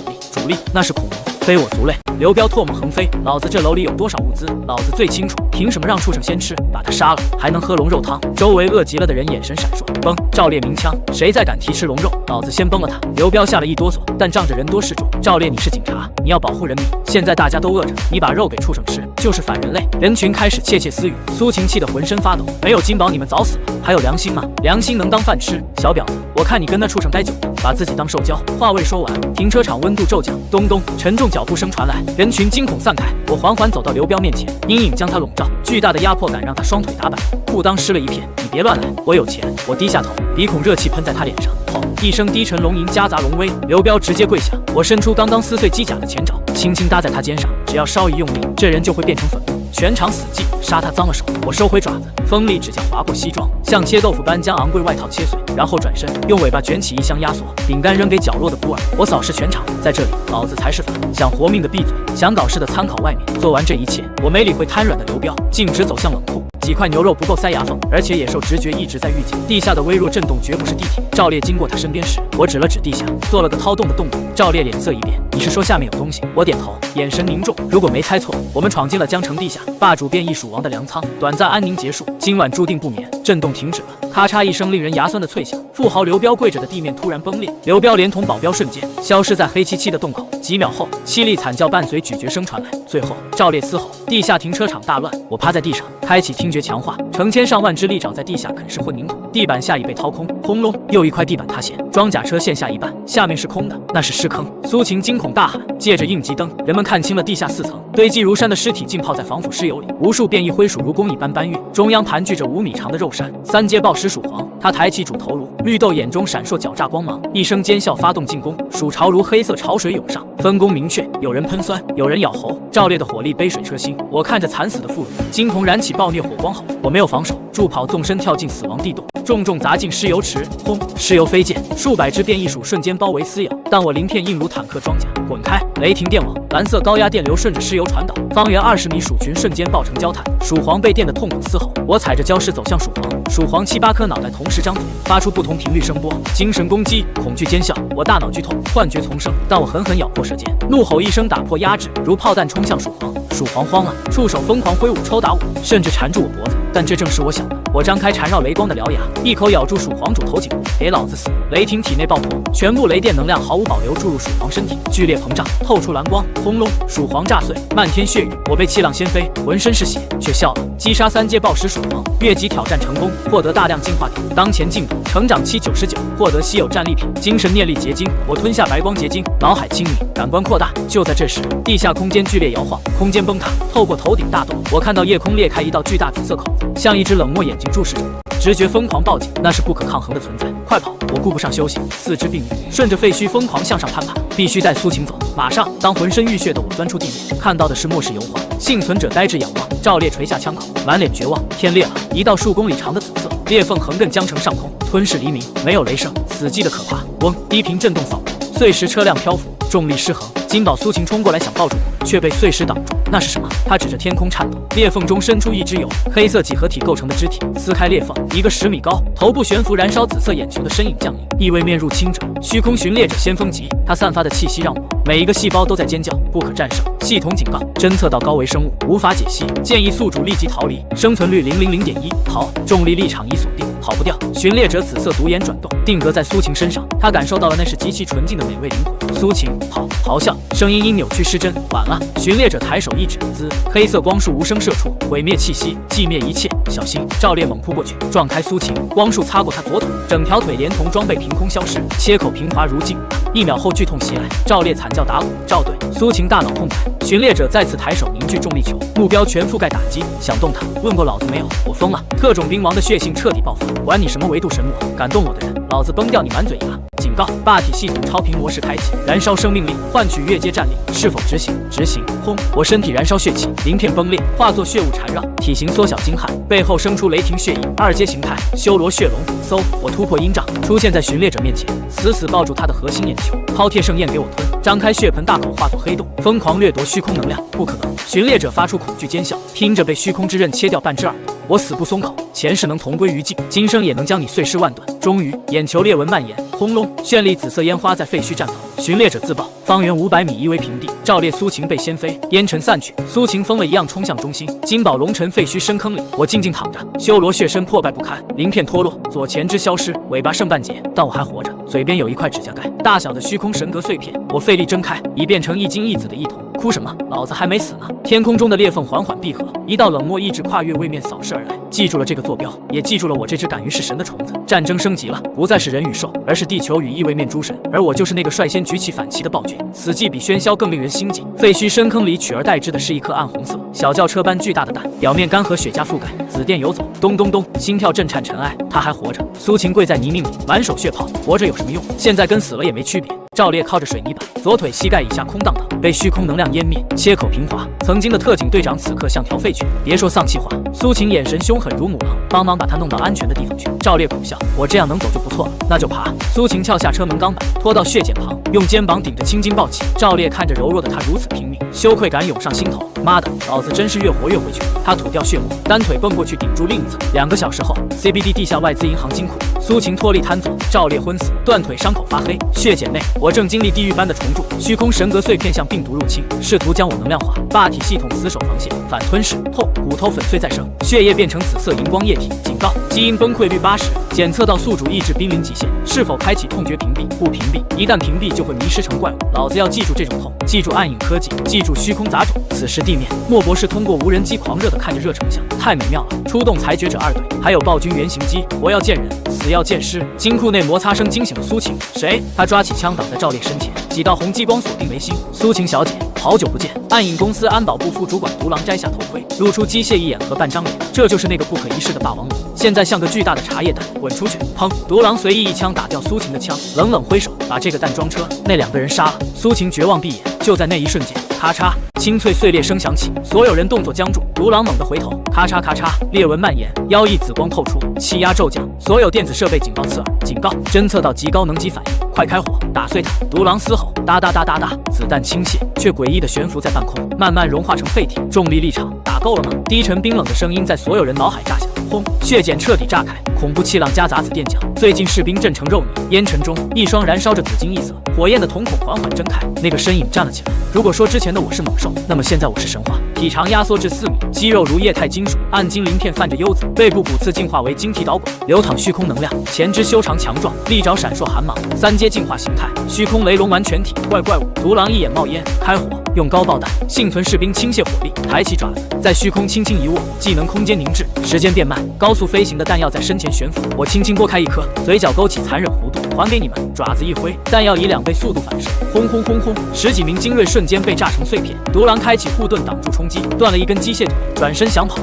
S1: 力，那是恐龙，非我族类。刘彪唾沫横飞，老子这楼里有多少物资，老子最清楚，凭什么让畜生先吃？把他杀了，还能喝龙肉汤？周围饿极了的人眼神闪烁，崩！赵烈鸣枪，谁再敢提吃龙肉，老子先崩了他！刘彪吓了一哆嗦，但仗着人多势众。赵烈，你是警察，你要保护人民，现在大家都饿着，你把肉给畜生吃，就是反人类！人群开始窃窃私语，苏晴气得浑身发抖，没有金宝你们早死了，还有良心吗？良心能当饭吃？小婊子，我看你跟那畜生待久了，把自己当兽交。话未说完，停车场温度骤降，咚咚，沉重脚步声传来，人群惊恐散开。我缓缓走到刘彪面前，阴影将他笼罩，巨大的压迫感让他双腿打板，裤裆湿了一片。你别乱来，我有钱。我低下头，鼻孔热气喷在他脸上，吼一声低沉龙吟夹杂龙威，刘彪直接跪下。我伸出刚刚撕碎机甲的前爪，轻轻搭在他肩上，只要稍一用力，这人就会变成粉末。全场死寂，杀他脏了手。我收回爪子，锋利指甲划过西装，像切豆腐般将昂贵外套切碎，然后转身用尾巴卷起一箱压缩饼干扔给角落的孤儿。我扫视全场，在这里老子才是粉，想活命的闭嘴，想搞事的参考外面。做完这一切，我没理会瘫软的刘彪，径直走向冷库。几块牛肉不够塞牙缝，而且野兽直觉一直在预警，地下的微弱震动绝不是地铁。赵烈经过他身边时，我指了指地下，做了个掏洞的动作。赵烈脸色一变，你是说下面有东西？我点头，眼神凝重。如果没猜错，我们闯进了江城地下，霸主变异鼠王的粮仓，短暂安宁结束，今晚注定不眠。震动停止了，咔嚓一声令人牙酸的脆响，富豪刘彪跪着的地面突然崩裂，刘彪连同保镖瞬间消失在黑漆漆的洞口。几秒后，凄厉惨叫伴随咀嚼声传来，最后赵烈嘶吼，地下停车场大乱。我趴在地上，开启听觉强化，成千上万只利爪在地下啃食混凝土，地板下已被掏空。轰隆，又一块地板塌陷，装甲车陷下一半，下面是空的，那是尸坑。苏秦惊恐大喊，借着应急灯，人们看清了地下4层，堆积如山的尸体浸泡在防腐尸油里，无数变异灰鼠如工蚁般搬运，中央盘踞着5米长的肉山。3阶暴食鼠皇，他抬起主头颅，绿豆眼中闪烁狡诈光芒，一声尖啸发动进攻，鼠潮如黑色潮水涌上，分工明确，有人喷酸，有人咬喉。赵烈的火力杯水车薪，我看着惨死的妇孺，惊恐燃起暴虐火光后，我没有防守，助跑纵身跳进死亡地洞，重重砸进尸油池，轰！尸油飞溅，数百只变异鼠瞬间包围撕咬，但我鳞片硬如坦克装甲，滚开！雷霆电网，蓝色高压电流顺着尸油传导，方圆20米鼠群瞬间爆成焦炭，鼠皇被电得痛苦嘶吼。我踩着礁石走向鼠皇，鼠皇7、8颗脑袋同时张嘴，发出不同频率声波，精神攻击，恐惧尖笑。我大脑剧痛，幻觉丛生，但我狠狠咬破舌尖，怒吼一声打破压制，如炮弹冲向鼠皇。鼠皇慌了，触手疯狂挥舞抽打我，甚至缠住我脖子。但这正是我想的。我张开缠绕雷光的獠牙，一口咬住鼠皇主头颈部，给老子死！雷霆体内爆破，全部雷电能量毫无保留注入鼠皇身体，剧烈膨胀，透出蓝光，轰隆，鼠皇炸碎，漫天血雨。我被气浪掀飞，浑身是血，却笑了。击杀3阶暴食鼠皇，越级挑战成功，获得大量进化点。当前进度：成长期99，获得稀有战利品精神念力结晶。我吞下白光结晶，脑海清明，感官扩大。就在这时，地下空间剧烈摇晃，空间崩塌，透过头顶大洞，我看到夜空裂开一道巨大紫色口子，像一只冷漠眼睛注视着我。直觉疯狂报警，那是不可抗衡的存在，快跑！我顾不上休息，四肢并用，顺着废墟疯狂向上攀爬，必须带苏秦走。马上，当浑身浴血的我钻出地面，看到的是末世油画，幸存者呆滞仰望，赵烈垂下枪口，满脸绝望。天裂了，一道数公里长的紫色裂缝横亘江城上空，吞噬黎明，没有雷声，死寂的可怕。嗡，低频震动扫过，碎石车辆漂浮，重力失衡。金宝苏秦冲过来想抱住我，却被碎石挡住。那是什么？他指着天空颤抖，裂缝中伸出一只由黑色几何体构成的肢体，撕开裂缝，一个10米高、头部悬浮燃烧紫色眼球的身影降临。异位面入侵者，虚空寻猎者先锋级，他散发的气息让我每一个细胞都在尖叫，不可战胜。系统警告：侦测到高维生物，无法解析，建议宿主立即逃离，生存率000.1。逃！重力立场已锁定，跑不掉。寻猎者紫色独眼转动，定格在苏秦身上，他感受到了那是极其纯净的美味灵魂。苏秦，跑！咆哮，声音因扭曲失真。晚了。寻猎者抬手一指，滋，黑色光束无声射出，毁灭气息，寂灭一切。小心！赵烈猛扑过去，撞开苏秦，光束擦过他左腿，整条腿连同装备凭空消失，切口平滑如镜。1秒后剧痛袭来，赵烈惨叫打鼓，赵队，苏秦大脑空白。寻猎者再次抬手凝聚重力球，目标全覆盖打击，想动他？问过老子没有？我疯了！特种兵王的血性彻底爆发，管你什么维度神魔，敢动我的人，老子崩掉你满嘴牙！警告！霸体系统超频模式开启，燃烧生命力，换取越阶战力，是否执行？执行！轰！我身体燃烧血气，鳞片崩裂，化作血雾缠绕，体型缩小惊骇，背后生出雷霆血影，2阶形态，修罗血龙。嗖！我突破阴障，出现在寻猎者面前，死死抱住他的核心眼球，饕餮盛宴给我吞，张开血盆大口化作黑洞，疯狂掠夺虚空能量，不可能！寻猎者发出恐惧尖笑，拼着被虚空之刃切掉半只耳朵。我死不松口，前世能同归于尽，今生也能将你碎尸万段。终于，眼球裂纹蔓延，轰隆，绚丽紫色烟花在废墟绽放。寻猎者自爆，方圆500米夷为平地。赵烈、苏秦被掀飞，烟尘散去，苏秦疯了一样冲向中心。金宝龙沉废墟深坑里，我静静躺着，修罗血身破败不堪，鳞片脱落，左前肢消失，尾巴剩半截，但我还活着，嘴边有一块指甲盖大小的虚空神格碎片。我费力睁开，已变成一金一紫的异瞳。哭什么？老子还没死呢！天空中的裂缝缓缓闭合，一道冷漠意志跨越位面扫视而来。记住了这个坐标，也记住了我这只敢于是神的虫子。战争升级了，不再是人与兽，而是地球与异位面诸神。而我就是那个率先举起反旗的暴君。此际比喧嚣更令人心悸。废墟深坑里取而代之的是一颗暗红色、小轿车般巨大的蛋，表面干涸血浆覆盖，紫电游走，咚咚咚，心跳震颤尘埃。他还活着。苏秦跪在泥泞里，满手血泡，活着有什么用？现在跟死了也没区别。赵烈靠着水泥板，左腿膝盖以下空荡荡，被虚空能量湮灭，切口平滑。曾经的特警队长此刻像条废犬，别说丧气话。苏秦眼神凶狠如母狼，帮忙把他弄到安全的地方去。赵烈苦笑，我这样能走就不错了，那就爬。苏秦撬下车门钢板，拖到血检旁，用肩膀顶着青筋抱起。赵烈看着柔弱的他如此拼命，羞愧感涌上心头。妈的，老子真是越活越回去。他吐掉血沫，单腿蹦过去顶住另一侧。2个小时后 ，CBD 地下外资银行金库，苏晴脱力瘫坐，赵烈昏死，断腿伤口发黑，血检内，我正经历地狱般的重铸，虚空神格碎片向病毒入侵，试图将我能量化，霸体系统死守防线，反吞噬，痛，骨头粉碎再生，血液变成紫色荧光液体，警告，基因崩溃率80%，检测到宿主意志濒临极限，是否开启痛觉屏蔽？不屏蔽，一旦屏蔽就会迷失成怪物。老子要记住这种痛，记住暗影科技，记住虚空杂种。此时地面，莫博士通过无人机狂热地看着热成像，太美妙了！出动裁决者2队，还有暴君原型机，活要见人，死要见尸。金库内摩擦声惊醒了苏晴，谁？他抓起枪挡在赵烈身前，几道红激光锁定眉心。苏晴小姐，好久不见。暗影公司安保部副主管独狼摘下头盔，露出机械一眼和半张脸，这就是那个不可一世的霸王龙，现在像个巨大的茶叶蛋，滚出去！砰！独狼随意一枪打掉苏晴的枪，冷冷挥手，把这个蛋装车。那2个人杀了。苏晴绝望闭眼，就在那一瞬间，咔嚓，清脆碎裂声响起，所有人动作僵住。独狼猛地回头，咔嚓咔嚓，裂纹蔓延，妖异紫光透出，气压骤降，所有电子设备警报刺耳，警告，侦测到极高能级反应，快开火，打碎它！独狼嘶吼，哒哒哒哒哒，子弹倾泻，却诡异的悬浮在半空，慢慢融化成废铁。重力立场，打够了吗？低沉冰冷的声音在所有人脑海炸响。轰！血检彻底炸开，恐怖气浪夹杂紫电浆，最近士兵震成肉泥。烟尘中，一双燃烧着紫金异色火焰的瞳孔缓缓睁开，那个身影站了起来。如果说之前的我是猛兽，那么现在我是神话。体长压缩至4米，肌肉如液态金属，暗金鳞片泛着幽紫，背部骨刺进化为晶体导管，流淌虚空能量。前肢修长强壮，利爪闪烁寒芒，3阶进化形态，虚空雷龙完全体。怪物！独狼一眼冒烟，开火！用高爆弹，幸存士兵倾泻火力，抬起爪子，在虚空轻轻一握，技能空间凝滞，时间变慢，高速飞行的弹药在身前悬浮。我轻轻拨开一颗，嘴角勾起残忍弧度，还给你们！爪子一挥，弹药以2倍速度反射，轰轰轰轰，10几名精锐瞬间被炸成碎片。独狼开启护盾挡住冲击，断了一根机械腿，转身想跑，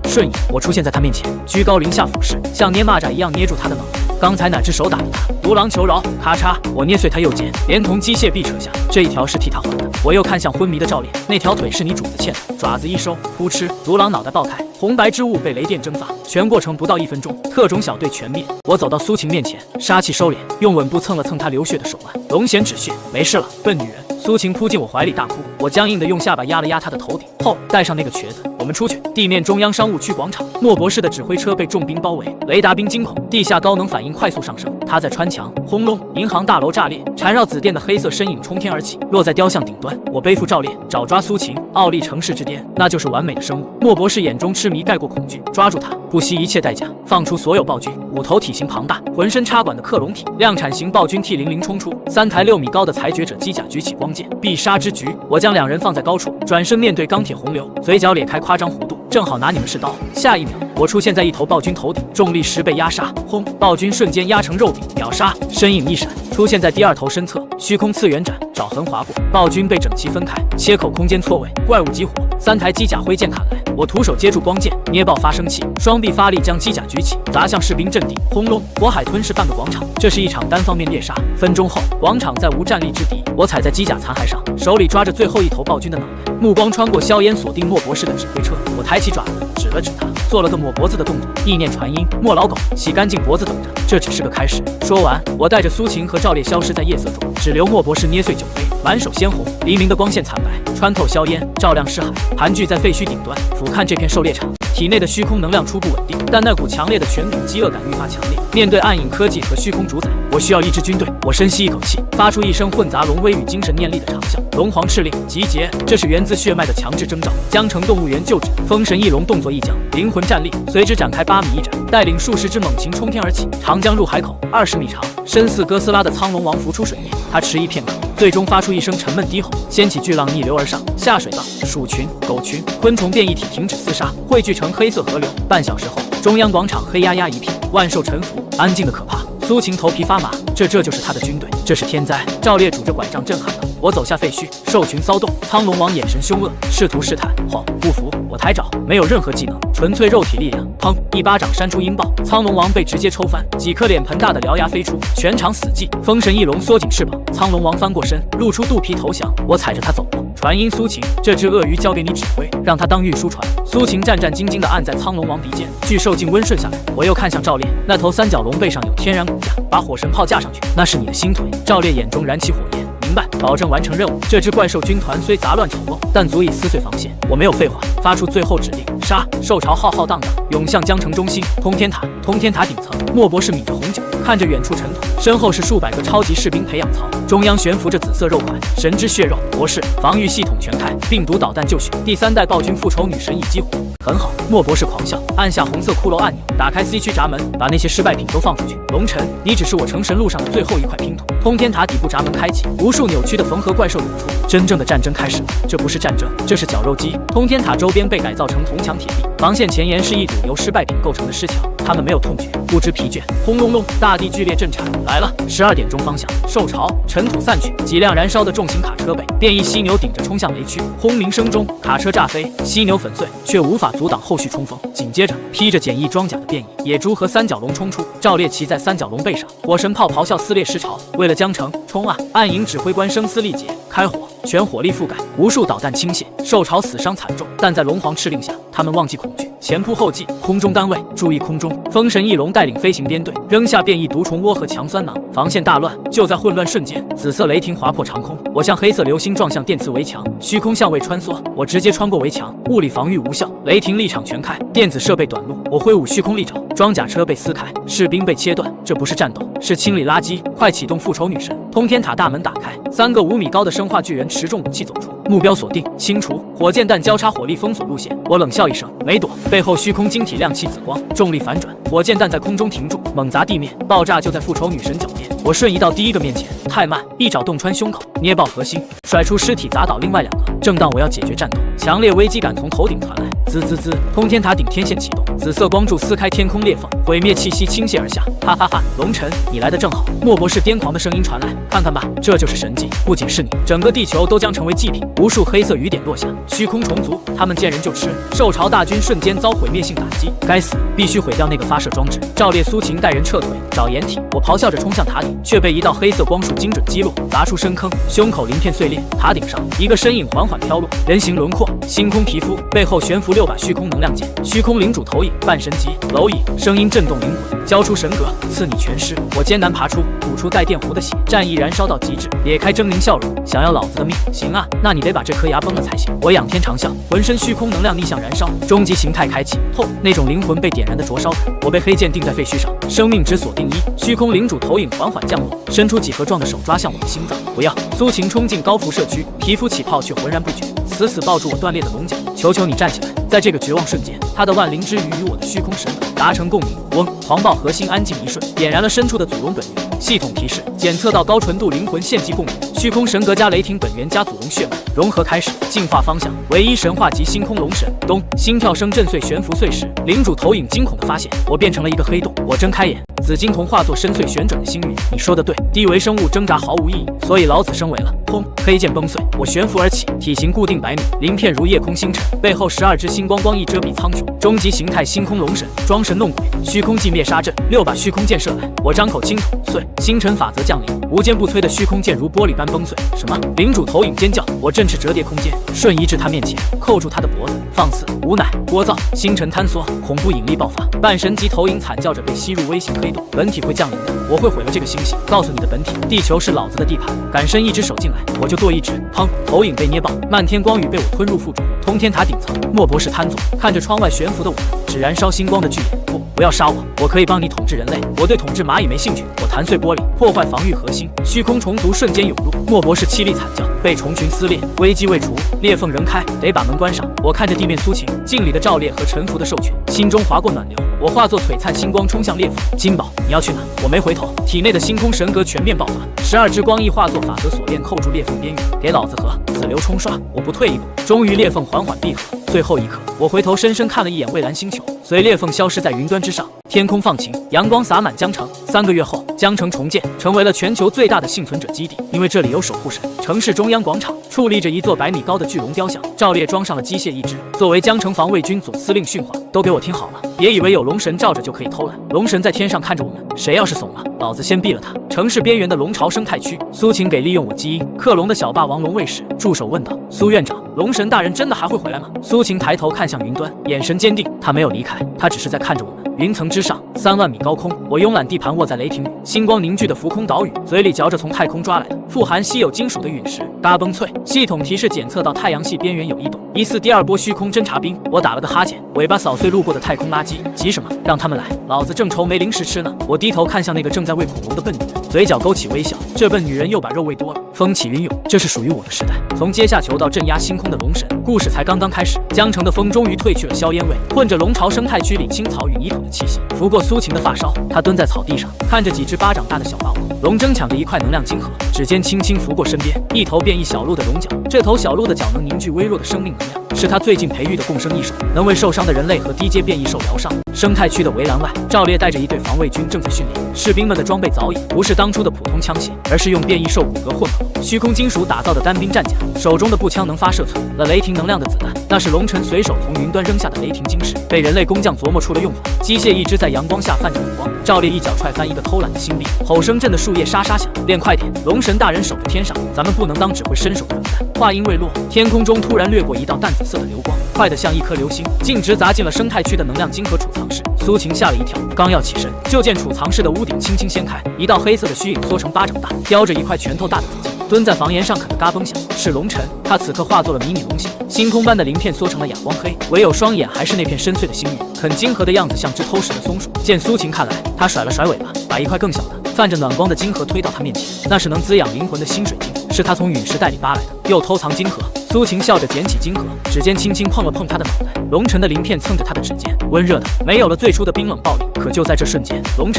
S1: 瞬移，我出现在他面前，居高临下俯视，像捏蚂蚱一样捏住他的脑袋。刚才哪只手打的他？独狼求饶！咔嚓，我捏碎他右肩，连同机械臂扯下，这一条是替他还的。我又看向昏迷的赵烈，那条腿是你主子欠的。爪子一收，扑哧，独狼脑袋爆开，红白之物被雷电蒸发，全过程不到1分钟，特种小队全灭。我走到苏晴面前，杀气收敛，用吻部蹭了蹭她流血的手腕，龙涎止血，没事了，笨女人。苏晴扑进我怀里大哭，我僵硬的用下巴压了压她的头顶，后戴上那个瘸子，我们出去。地面中央商务区广场，莫博士的指挥车被重兵包围，雷达兵惊恐，地下高能反应快速上升，他在穿墙，轰隆，银行大楼炸裂，缠绕紫电的黑色身影冲天而起，落在雕像顶端。我背负赵烈，找抓苏晴，奥利城市之巅，那就是完美的生物。莫博士眼中痴迷盖过恐惧，抓住他，不惜一切代价，放出所有暴君。5头体型庞大，浑身插管的克隆体，量产型暴君 T00冲出，3台6米高的裁决者机甲举起光剑，必杀之局。我将2人放在高处，转身面对钢铁洪流，嘴角咧开夸张弧度，正好拿你们是刀。下一秒，我出现在1头暴君头顶，重力10倍压杀，轰！暴君瞬间压成肉饼，秒杀，身影一闪，出现在第2头身侧，虚空次元斩，爪痕划过，暴君被整齐分开，切口空间错位，怪物激活，3台机甲挥剑砍来，我徒手接住光剑，捏爆发生器，双臂发力将机甲举起，砸向士兵阵地，轰隆！火海吞噬半个广场，这是一场单方面猎杀。分钟后，广场再无战力之敌，我踩在机甲残骸上，手里抓着最后1头暴君的脑袋，目光穿过硝烟，锁定莫博士的指挥车。我抬起爪子，指了指他，做了个抹脖子的动作，意念传音：莫老狗，洗干净脖子等着，这只是个开始。说完，我带着苏晴和赵烈消失在夜色中，只留莫博士捏碎酒杯，满手鲜红，黎明的光线惨白，穿透硝烟，照亮尸海，盘踞在废墟顶端，俯瞰这片狩猎场。体内的虚空能量初步稳定，但那股强烈的权柄饥饿感愈发强烈。面对暗影科技和虚空主宰，我需要一支军队。我深吸一口气，发出一声混杂龙威与精神念力的长啸。龙皇敕令，集结！这是源自血脉的强制征召。江城动物园就职，风神翼龙动作一僵，灵魂战力，随之展开8米一斩，带领数十只猛禽冲天而起。长江入海口，20米长，身似哥斯拉的苍龙王浮出水面，他迟疑片刻，最终发出一声沉闷低吼，掀起巨浪逆流而上。下水道、鼠群、狗群、昆虫变异体停止厮杀，汇聚成黑色河流。半小时后，中央广场黑压压一片，万兽臣服，安静的可怕。苏晴头皮发麻，这就是他的军队，这是天灾。赵烈拄着拐杖震撼道。我走下废墟，兽群骚动，苍龙王眼神凶恶，试图试探。后不服，我抬爪，没有任何技能，纯粹肉体力量。砰！一巴掌扇出音爆，苍龙王被直接抽翻，几颗脸盆大的獠牙飞出，全场死寂。风神翼龙缩紧翅膀，苍龙王翻过身，露出肚皮投降。我踩着他走过，传音苏晴，这只鳄鱼交给你指挥，让他当运输船。苏晴战战兢兢地按在苍龙王鼻尖，巨兽竟温顺下来。我又看向赵烈，那头三角龙背上有天然骨架，把火神炮架上去，那是你的新腿。赵烈眼中燃起火焰。明白，保证完成任务。这支怪兽军团虽杂乱丑陋，但足以撕碎防线。我没有废话，发出最后指令：杀！兽潮浩浩荡荡涌向江城中心，通天塔顶层。莫博士抿着红酒，看着远处尘土，身后是数百个超级士兵培养槽，中央悬浮着紫色肉块，神之血肉。博士，防御系统全开，病毒导弹就绪，第3代暴君复仇女神已激活。很好，莫博士狂笑，按下红色骷髅按钮，打开 C 区闸门，把那些失败品都放出去。龙尘，你只是我成神路上的最后一块拼图。通天塔底部闸门开启，无数扭曲的缝合怪兽涌出，真正的战争开始了。这不是战争，这是绞肉机。通天塔周边被改造成铜墙铁壁，防线前沿是一堵由失败品构成的尸桥，他们没有痛觉，不知疲倦。轰隆隆，大地剧烈震颤。来了，12点钟方向，兽潮，尘土散去，几辆燃烧的重型卡车被变异犀牛顶着冲向雷区，轰鸣声中，卡车炸飞，犀牛粉碎，却无法阻挡后续冲锋。紧接着，披着简易装甲的变异野猪和三角龙冲出，赵烈骑在三角龙背上，火神炮咆哮撕裂尸潮。为了江城，冲啊！暗影指挥官声嘶力竭，开火，全火力覆盖，无数导弹倾泻，兽潮死伤惨重，但在龙皇敕令下，他们忘记恐惧，前仆后继。空中单位注意空中，风神翼龙带领飞行编队扔下变异毒虫窝和强酸囊，防线大乱。就在混乱瞬间，紫色雷霆划破长空，我像黑色流星撞向电磁围墙，虚空相位穿梭，我直接穿过围墙，物理防御无效，雷霆立场全开，电子设备短路，我挥舞虚空利爪，装甲车被撕开，士兵被切断。这不是战斗，是清理垃圾。快启动复仇女神！通天塔大门打开，3个5米高的生化巨人持重武器走出，目标锁定，清除。火箭弹交叉火力封锁路线，我冷笑一声，没躲。背后虚空晶体亮起紫光，重力反转，火箭弹在空中停住，猛砸地面，爆炸就在复仇女神脚边。我瞬移到第1个面前，太慢，一爪洞穿胸口，捏爆核心，甩出尸体砸倒另外2个。正当我要解决战斗，强烈危机感从头顶传来，滋滋滋，通天塔顶天线启动，紫色光柱撕开天空裂缝，毁灭气息倾泻而下。哈哈哈，龙尘，你来得正好。莫博士癫狂的声音传来，看看吧，这就是神迹，不仅是你，整个地球都将成为祭品。无数黑色雨点落下，虚空虫族，他们见人就吃。兽潮大军瞬间遭毁灭性打击，该死，必须毁掉那个发射装置。赵烈、苏秦带人撤退，找掩体。我咆哮着冲向塔顶，却被一道黑色光束精准击落，砸出深坑，胸口鳞片碎裂。塔顶上，一个身影缓缓飘落，人形轮廓，星空皮肤，背后悬浮6把虚空能量剑，虚空领主投影，半神级，蝼蚁，声音震动灵魂，交出神格，赐你全尸。我艰难爬出，吐出带电弧的血，战意燃烧到极致，咧开狰狞笑容，想要老子的命？行啊，那你得把这颗牙崩了才行。我仰天长啸，浑身虚空能量逆向燃烧，终极形态开启，痛，那种灵魂被点燃的灼烧感。我被黑剑定在废墟上，生命值锁定1，虚空领主投影缓缓降落，伸出几何状的手抓向我的心脏。不要！苏秦冲进高辐射区，皮肤起泡却浑然不觉，死死抱住我断裂的龙角，求求你站起来！在这个绝望瞬间，他的万灵之鱼与我的虚空神能达成共鸣。嗡！狂暴核心安静一瞬，点燃了深处的祖龙本源。系统提示：检测到高纯度灵魂献祭共鸣，虚空神格加雷霆本源加祖龙血脉融合开始，进化方向唯一神话级星空龙神。咚！心跳声震碎悬浮碎石，领主投影惊恐地发现我变成了一个黑洞。我睁开眼，紫金瞳化作深邃旋转的星云。你说的对，低维生物挣扎毫无意义，所以老子生为了。轰！黑剑崩碎，我悬浮而起，体型固定100米，鳞片如夜空星辰，背后12只星光光翼遮蔽苍穹。终极形态星空龙神，装神弄鬼，虚空寂灭杀阵，6把虚空箭射来，我张口轻吐，碎。星辰法则降临，无坚不摧的虚空剑如玻璃般崩碎。什么？领主投影尖叫，我振翅折叠空间，瞬移至他面前，扣住他的脖子，放肆、无奈、聒噪。星辰坍缩，恐怖引力爆发，半神级投影惨叫着被吸入微型黑洞。本体会降临的，我会毁了这个星系。告诉你的本体，地球是老子的地盘，敢伸一只手进来，我就剁一只。砰！投影被捏爆，漫天光雨被我吞入腹中。通天塔顶层，莫博士瘫坐，看着窗外悬浮的我们，只燃烧星光的巨眼。不要杀我，我可以帮你统治人类。我对统治蚂蚁没兴趣。我弹碎玻璃，破坏防御核心，虚空虫族瞬间涌入。莫博士凄厉惨叫，被虫群撕裂，危机未除，裂缝仍开，得把门关上。我看着地面苏秦、镜里的赵烈和沉浮的兽群，心中划过暖流。我化作璀璨星光冲向裂缝。金宝，你要去哪？我没回头，体内的星空神格全面爆发，12只光翼化作法则锁链扣住裂缝边缘。给老子合！紫流冲刷，我不退一步。终于裂缝缓缓闭合，最后一刻，我回头深深看了一眼蔚蓝星球，随裂缝消失在云端之上。天空放晴，阳光洒满江城。3个月后，江城重建，成为了全球最大的幸存者基地。因为这里有守护神。城市中央广场矗立着一座100米高的巨龙雕像，赵烈装上了机械翼肢，作为江城防卫军总司令训话。都给我听好了，别以为有龙神罩着就可以偷懒。龙神在天上看着我们，谁要是怂了，老子先毙了他。城市边缘的龙巢生态区，苏秦给利用我基因克隆的小霸王龙卫士。助手问道：苏院长，龙神大人真的还会回来吗？苏秦抬头看向云端，眼神坚定。他没有离开，他只是在看着我们。云层之上， 3万米高空，我慵懒地盘卧在雷霆里，星光凝聚的浮空岛屿，嘴里嚼着从太空抓来的富含稀有金属的陨石，嘎嘣脆。系统提示检测到太阳系边缘有异动，疑似第2波虚空侦察兵。我打了个哈欠，尾巴扫碎路过的太空垃圾。急什么？让他们来，老子正愁没零食吃呢。我低头看向那个正在喂恐龙的笨女人，嘴角勾起微笑。这笨女人又把肉喂多了。风起云涌，这是属于我的时代。从阶下囚到镇压星空的龙神，故事才刚刚开始。江城的风终于褪去了硝烟味，混着龙巢生态区里青草与泥土的气息，拂过苏晴的发梢。她蹲在草地上，看着几只巴掌大的小霸王。龙争抢着一块能量金核，指尖轻轻拂过身边，一头变异小鹿的龙角。这头小鹿的角能凝聚微弱的生命能量，是他最近培育的共生异兽，能为受伤的人类和低阶变异兽疗伤。生态区的围栏外，赵烈带着一队防卫军正在训练。士兵们的装备早已不是当初的普通枪械，而是用变异兽骨骼混合虚空金属打造的单兵战甲。手中的步枪能发射存了雷霆能量的子弹，那是龙尘随手从云端扔下的雷霆晶石，被人类工匠琢磨出了用法。机械一只在阳光下泛着冷光，赵烈一脚踹翻一个偷懒的新兵，吼声震得树叶沙沙响。练快点，龙神大人守着天上，咱们不能当指挥伸手的冷淡。话音未落，天空中突然掠过一道淡紫色的流光，快得像一颗流星，径直砸进了生态区的能量晶核储藏室。苏晴吓了一跳，刚要起身，就见储藏室的屋顶轻轻掀开，一道黑色的虚影缩成巴掌大，叼着一块拳头大的紫金，蹲在房檐上啃得嘎嘣响。是龙尘，他此刻化作了迷你龙形，星空般的鳞片缩成了哑光黑，唯有双眼还是那片深邃的星域。啃金核的样子像只偷食的松鼠。见苏晴看来，他甩了甩尾巴，把一块更小的泛着暖光的金核推到他面前，那是能滋养灵魂的新水晶，是他从陨石袋里扒来的，又偷藏金核。苏晴笑着捡起金核，指尖轻轻碰了碰他的脑袋，龙尘的鳞片蹭着他的指尖，温热的，没有了最初的冰冷暴力。可就在这瞬间，龙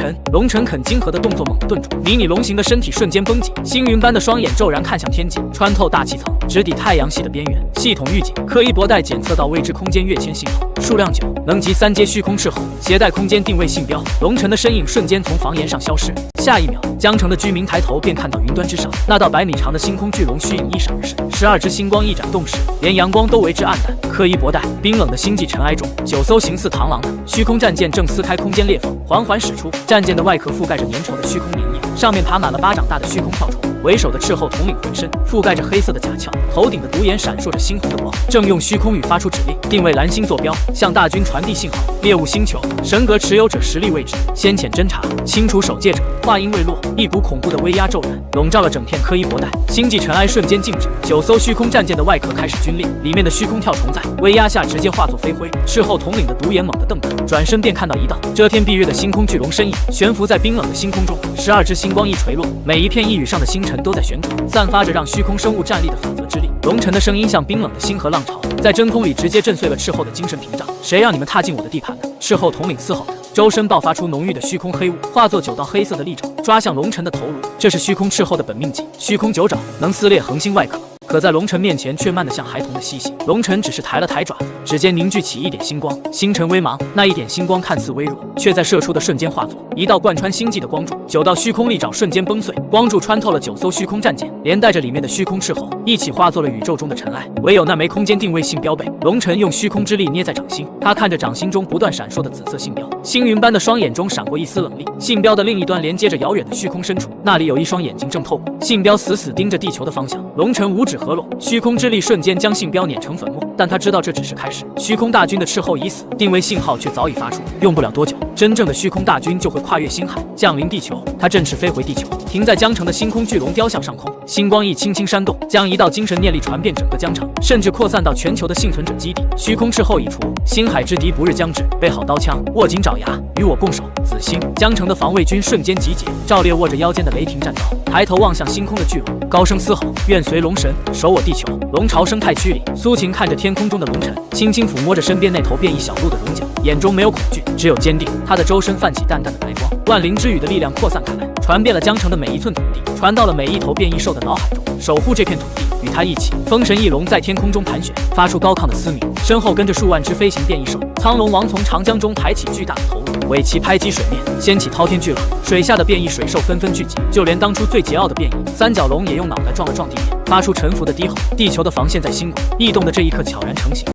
S1: 尘啃金核的动作猛地顿住，迷你龙形的身体瞬间绷紧，星云般的双眼骤然看向天际，穿透大气层，直抵太阳系的边缘。系统预警，柯伊伯带检测到未知空间跃迁信号，数量9，能级3阶虚空斥候，携带空间定位信标。龙尘的身影瞬间从房檐上消失，下一秒，江城的居民抬头便看到云端之上那道100米长的星空巨龙虚影一闪而逝，12只星光一展动时，连阳光都为之暗淡。柯伊伯带，冰冷的星际尘埃中，9艘形似螳螂的虚空战舰正撕开空间裂缝，缓缓驶出。战舰的外壳覆盖着粘稠的虚空粘液，上面爬满了巴掌大的虚空跳虫。为首的斥候统领浑身覆盖着黑色的甲壳，头顶的独眼闪烁着猩红的光，正用虚空语发出指令，定位蓝星坐标，向大军传递信号。猎物星球，神格持有者实力未知，先遣侦察，清除守戒者。话音未落，一股恐怖的威压骤然笼罩了整片柯伊伯带，星际尘埃瞬间静止，9艘虚空战舰的外壳开始皲裂，里面的虚空跳虫在威压下直接化作飞灰。斥候统领的独眼猛地瞪大，转身便看到一道遮天蔽日的星空巨龙身影悬浮在冰冷的星空中，12只星光一垂落，每一片一羽上的星辰都在旋转，散发着让虚空生物站立的法则之力。龙尘的声音像冰冷的星河浪潮，在真空里直接震碎了斥候的精神屏障。谁让你们踏进我的地盘的？斥候统领嘶吼着，周身爆发出浓郁的虚空黑雾，化作9道黑色的利爪，抓向龙尘的头颅。这是虚空斥候的本命技，虚空9爪，能撕裂恒星外壳。可在龙尘面前却慢得像孩童的嬉戏。龙尘只是抬了抬爪子，指尖凝聚起一点星光，星辰微茫，那一点星光看似微弱，却在射出的瞬间化作一道贯穿星际的光柱。9道虚空利爪瞬间崩碎，光柱穿透了9艘虚空战舰，连带着里面的虚空斥候一起化作了宇宙中的尘埃。唯有那枚空间定位信标被龙尘用虚空之力捏在掌心，他看着掌心中不断闪烁的紫色信标，星云般的双眼中闪过一丝冷厉。信标的另一端连接着遥远的虚空深处，那里有一双眼睛正透过信标死死盯着地球的方向。龙尘五指合拢，虚空之力瞬间将信标碾成粉末，但他知道这只是开始。虚空大军的斥候已死，定位信号却早已发出，用不了多久，真正的虚空大军就会跨越星海，降临地球。他振翅飞回地球，停在江城的星空巨龙雕像上空，星光翼轻轻扇动，将一道精神念力传遍整个江城，甚至扩散到全球的幸存者基地。虚空斥候已除，星海之敌不日将至，备好刀枪，握紧爪牙，与我共守。子星，江城的防卫军瞬间集结，赵烈握着腰间的雷霆战刀，抬头望向星空的巨龙，高声嘶吼：愿随龙神守我地球。龙巢生态区里，苏晴看着天空中的龙尘，轻轻抚摸着身边那头变异小鹿的龙角，眼中没有恐惧，只有坚定。他的周身泛起淡淡的白光，万灵之雨的力量扩散开来，传遍了江城的每一寸土地，传到了每一头变异兽的脑海中，守护这片土地。与他一起，风神翼龙在天空中盘旋，发出高亢的嘶鸣，身后跟着数万只飞行变异兽。苍龙王从长江中抬起巨大的头颅，尾鳍拍击水面，掀起滔天巨浪，水下的变异水兽纷纷聚集，就连当初最桀骜的变异三角龙也用脑袋撞了撞地面，发出臣服的低吼。地球的防线在星光异动的这一刻悄然成型。